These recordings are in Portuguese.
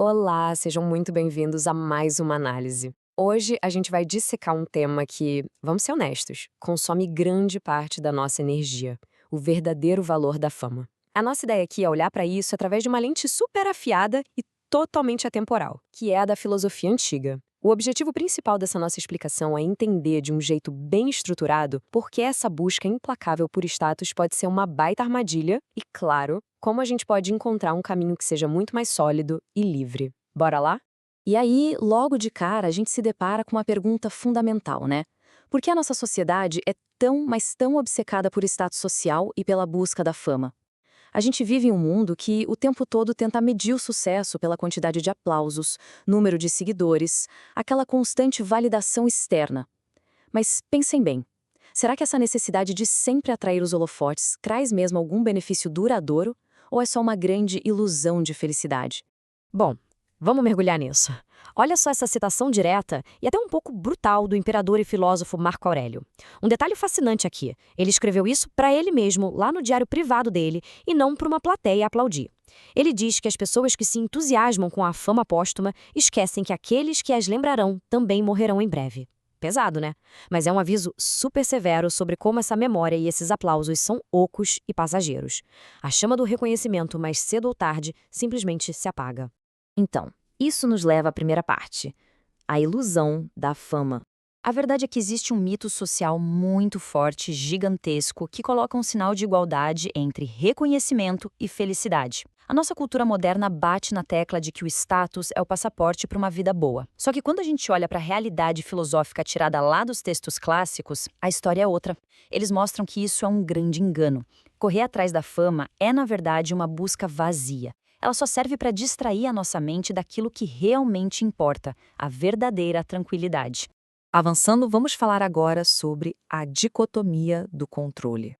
Olá, sejam muito bem-vindos a mais uma análise. Hoje a gente vai dissecar um tema que, vamos ser honestos, consome grande parte da nossa energia: o verdadeiro valor da fama. A nossa ideia aqui é olhar para isso através de uma lente super afiada e totalmente atemporal, que é a da filosofia antiga. O objetivo principal dessa nossa explicação é entender de um jeito bem estruturado por que essa busca implacável por status pode ser uma baita armadilha e, claro, como a gente pode encontrar um caminho que seja muito mais sólido e livre. Bora lá? E aí, logo de cara, a gente se depara com uma pergunta fundamental, né? Por que a nossa sociedade é tão, mas tão obcecada por status social e pela busca da fama? A gente vive em um mundo que o tempo todo tenta medir o sucesso pela quantidade de aplausos, número de seguidores, aquela constante validação externa. Mas pensem bem, será que essa necessidade de sempre atrair os holofotes traz mesmo algum benefício duradouro? Ou é só uma grande ilusão de felicidade? Bom, vamos mergulhar nisso. Olha só essa citação direta e até um pouco brutal do imperador e filósofo Marco Aurélio. Um detalhe fascinante aqui: ele escreveu isso para ele mesmo, lá no diário privado dele, e não para uma plateia aplaudir. Ele diz que as pessoas que se entusiasmam com a fama póstuma esquecem que aqueles que as lembrarão também morrerão em breve. Pesado, né? Mas é um aviso super severo sobre como essa memória e esses aplausos são ocos e passageiros. A chama do reconhecimento, mais cedo ou tarde, simplesmente se apaga. Então, isso nos leva à primeira parte, a ilusão da fama. A verdade é que existe um mito social muito forte, gigantesco, que coloca um sinal de igualdade entre reconhecimento e felicidade. A nossa cultura moderna bate na tecla de que o status é o passaporte para uma vida boa. Só que quando a gente olha para a realidade filosófica tirada lá dos textos clássicos, a história é outra. Eles mostram que isso é um grande engano. Correr atrás da fama é, na verdade, uma busca vazia. Ela só serve para distrair a nossa mente daquilo que realmente importa, a verdadeira tranquilidade. Avançando, vamos falar agora sobre a dicotomia do controle.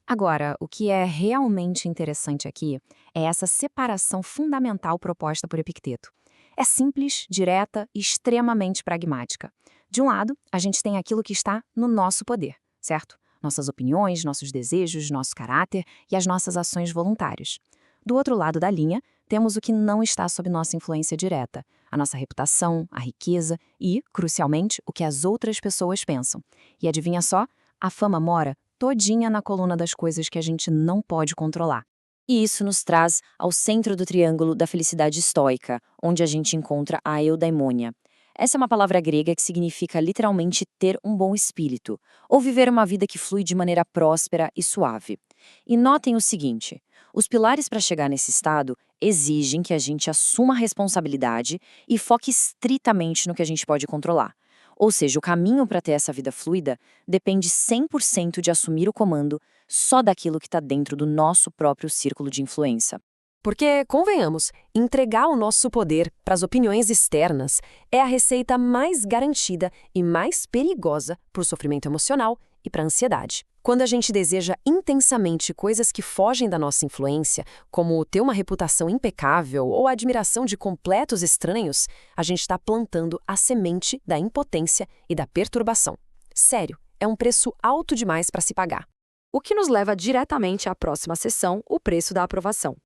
Agora, o que é realmente interessante aqui é essa separação fundamental proposta por Epicteto. É simples, direta e extremamente pragmática. De um lado, a gente tem aquilo que está no nosso poder, certo? Nossas opiniões, nossos desejos, nosso caráter e as nossas ações voluntárias. Do outro lado da linha, temos o que não está sob nossa influência direta, a nossa reputação, a riqueza e, crucialmente, o que as outras pessoas pensam. E adivinha só? A fama mora todinha na coluna das coisas que a gente não pode controlar. E isso nos traz ao centro do triângulo da felicidade estoica, onde a gente encontra a eudaimonia. Essa é uma palavra grega que significa literalmente ter um bom espírito, ou viver uma vida que flui de maneira próspera e suave. E notem o seguinte: os pilares para chegar nesse estado exigem que a gente assuma a responsabilidade e foque estritamente no que a gente pode controlar. Ou seja, o caminho para ter essa vida fluida depende 100% de assumir o comando só daquilo que está dentro do nosso próprio círculo de influência. Porque, convenhamos, entregar o nosso poder para as opiniões externas é a receita mais garantida e mais perigosa para o sofrimento emocional e para a ansiedade. Quando a gente deseja intensamente coisas que fogem da nossa influência, como ter uma reputação impecável ou a admiração de completos estranhos, a gente está plantando a semente da impotência e da perturbação. Sério, é um preço alto demais para se pagar. O que nos leva diretamente à próxima sessão, o preço da aprovação.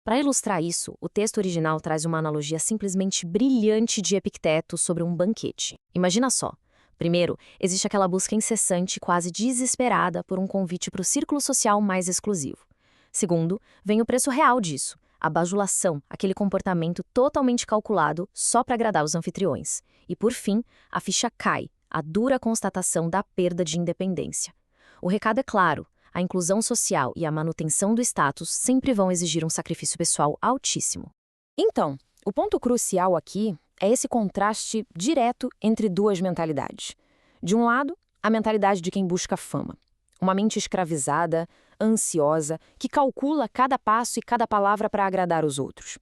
Para ilustrar isso, o texto original traz uma analogia simplesmente brilhante de Epicteto sobre um banquete. Imagina só. Primeiro, existe aquela busca incessante, quase desesperada, por um convite para o círculo social mais exclusivo. Segundo, vem o preço real disso, a bajulação, aquele comportamento totalmente calculado só para agradar os anfitriões. E por fim, a ficha cai, a dura constatação da perda de independência. O recado é claro: a inclusão social e a manutenção do status sempre vão exigir um sacrifício pessoal altíssimo. Então, o ponto crucial aqui é esse contraste direto entre duas mentalidades. De um lado, a mentalidade de quem busca fama. Uma mente escravizada, ansiosa, que calcula cada passo e cada palavra para agradar os outros.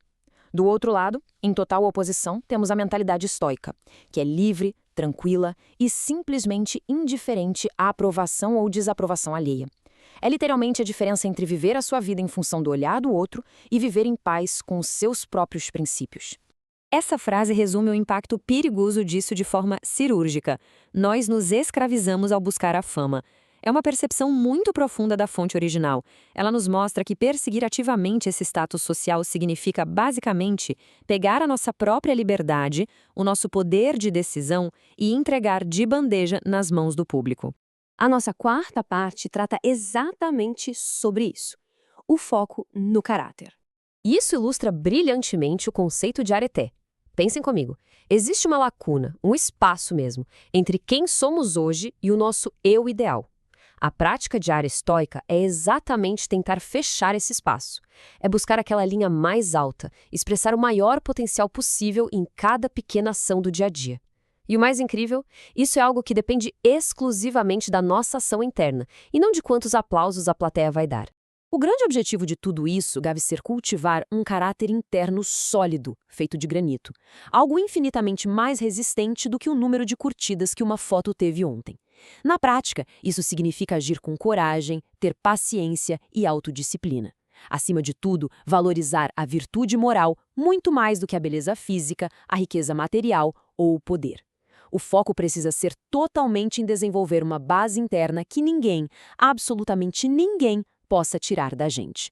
Do outro lado, em total oposição, temos a mentalidade estoica, que é livre, tranquila e simplesmente indiferente à aprovação ou desaprovação alheia. É literalmente a diferença entre viver a sua vida em função do olhar do outro e viver em paz com os seus próprios princípios. Essa frase resume o impacto perigoso disso de forma cirúrgica. Nós nos escravizamos ao buscar a fama. É uma percepção muito profunda da fonte original. Ela nos mostra que perseguir ativamente esse status social significa, basicamente, pegar a nossa própria liberdade, o nosso poder de decisão e entregar de bandeja nas mãos do público. A nossa quarta parte trata exatamente sobre isso. O foco no caráter. Isso ilustra brilhantemente o conceito de areté. Pensem comigo. Existe uma lacuna, um espaço mesmo, entre quem somos hoje e o nosso eu ideal. A prática diária estoica é exatamente tentar fechar esse espaço. É buscar aquela linha mais alta, expressar o maior potencial possível em cada pequena ação do dia a dia. E o mais incrível, isso é algo que depende exclusivamente da nossa ação interna, e não de quantos aplausos a plateia vai dar. O grande objetivo de tudo isso deve ser cultivar um caráter interno sólido, feito de granito. Algo infinitamente mais resistente do que o número de curtidas que uma foto teve ontem. Na prática, isso significa agir com coragem, ter paciência e autodisciplina. Acima de tudo, valorizar a virtude moral muito mais do que a beleza física, a riqueza material ou o poder. O foco precisa ser totalmente em desenvolver uma base interna que ninguém, absolutamente ninguém, possa tirar da gente.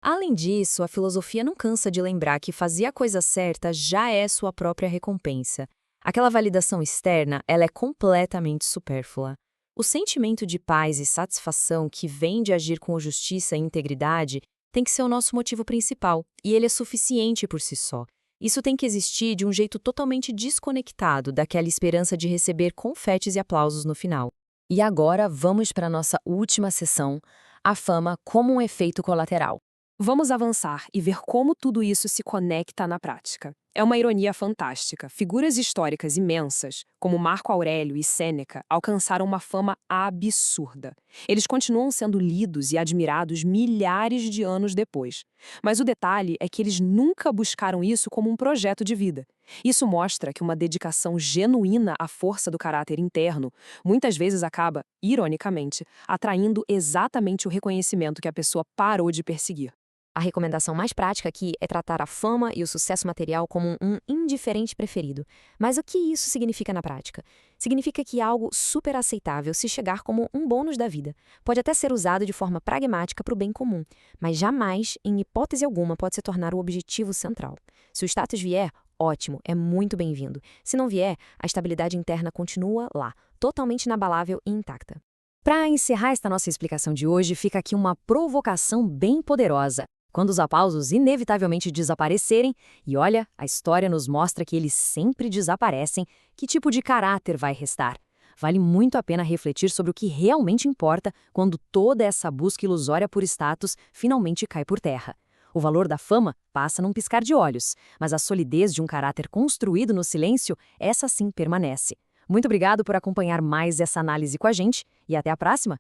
Além disso, a filosofia não cansa de lembrar que fazer a coisa certa já é sua própria recompensa. Aquela validação externa, ela é completamente supérflua. O sentimento de paz e satisfação que vem de agir com justiça e integridade tem que ser o nosso motivo principal, e ele é suficiente por si só. Isso tem que existir de um jeito totalmente desconectado daquela esperança de receber confetes e aplausos no final. E agora vamos para a nossa última sessão, a fama como um efeito colateral. Vamos avançar e ver como tudo isso se conecta na prática. É uma ironia fantástica. Figuras históricas imensas, como Marco Aurélio e Sêneca, alcançaram uma fama absurda. Eles continuam sendo lidos e admirados milhares de anos depois. Mas o detalhe é que eles nunca buscaram isso como um projeto de vida. Isso mostra que uma dedicação genuína à força do caráter interno muitas vezes acaba, ironicamente, atraindo exatamente o reconhecimento que a pessoa parou de perseguir. A recomendação mais prática aqui é tratar a fama e o sucesso material como um indiferente preferido. Mas o que isso significa na prática? Significa que é algo super aceitável se chegar como um bônus da vida. Pode até ser usado de forma pragmática para o bem comum, mas jamais, em hipótese alguma, pode se tornar o objetivo central. Se o status vier, ótimo, é muito bem-vindo. Se não vier, a estabilidade interna continua lá, totalmente inabalável e intacta. Para encerrar esta nossa explicação de hoje, fica aqui uma provocação bem poderosa. Quando os aplausos inevitavelmente desaparecerem, e olha, a história nos mostra que eles sempre desaparecem, que tipo de caráter vai restar? Vale muito a pena refletir sobre o que realmente importa quando toda essa busca ilusória por status finalmente cai por terra. O valor da fama passa num piscar de olhos, mas a solidez de um caráter construído no silêncio, essa sim permanece. Muito obrigado por acompanhar mais essa análise com a gente e até a próxima!